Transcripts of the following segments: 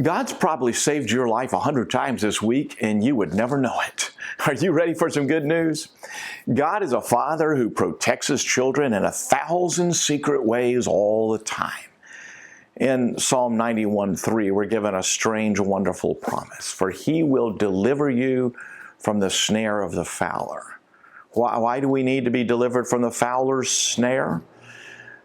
God's probably saved your life 100 times this week and you would never know it. Are you ready for some good news? God is a father who protects his children in 1,000 secret ways all the time. In Psalm 91:3, we're given a strange, wonderful promise. For he will deliver you from the snare of the fowler. Why do we need to be delivered from the fowler's snare?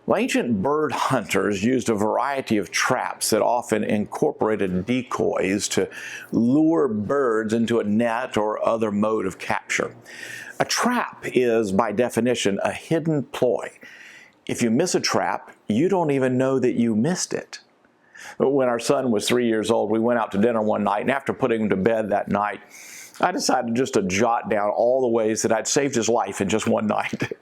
Well, ancient bird hunters used a variety of traps that often incorporated decoys to lure birds into a net or other mode of capture. A trap is, by definition, a hidden ploy. If you miss a trap, you don't even know that you missed it. When our son was 3 years old, we went out to dinner one night, and after putting him to bed that night, I decided just to jot down all the ways that I'd saved his life in just one night.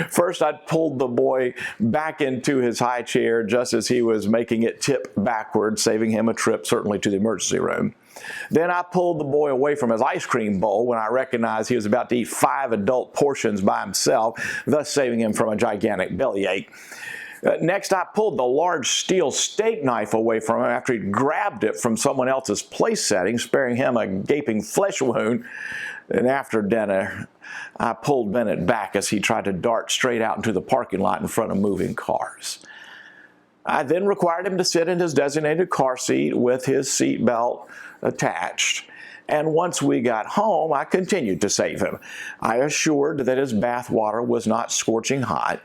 First, I'd pulled the boy back into his high chair just as he was making it tip backward, saving him a trip, certainly to the emergency room. Then I pulled the boy away from his ice cream bowl when I recognized he was about to eat 5 adult portions by himself, thus saving him from a gigantic bellyache. Next, I pulled the large steel steak knife away from him after he'd grabbed it from someone else's place setting, sparing him a gaping flesh wound. And after dinner, I pulled Bennett back as he tried to dart straight out into the parking lot in front of moving cars. I then required him to sit in his designated car seat with his seatbelt attached. And once we got home, I continued to save him. I assured that his bath water was not scorching hot,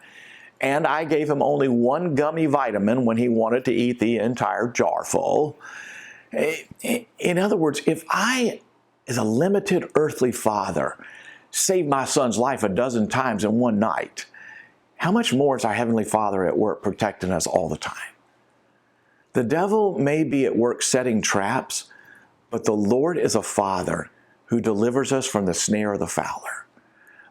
and I gave him only one gummy vitamin when he wanted to eat the entire jar full. In other words, if I, as a limited earthly father, saved my son's life 12 times in one night, how much more is our Heavenly Father at work protecting us all the time? The devil may be at work setting traps, but the Lord is a Father who delivers us from the snare of the fowler.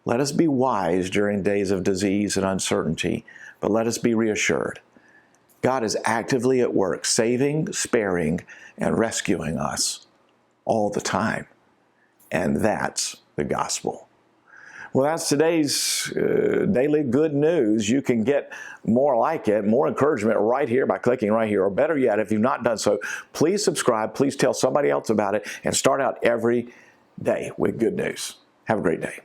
Let us be wise during days of disease and uncertainty, but let us be reassured. God is actively at work, saving, sparing, and rescuing us all the time. And that's the gospel. Well, that's today's daily good news. You can get more like it, more encouragement right here by clicking right here. Or better yet, if you've not done so, please subscribe. Please tell somebody else about it and start out every day with good news. Have a great day.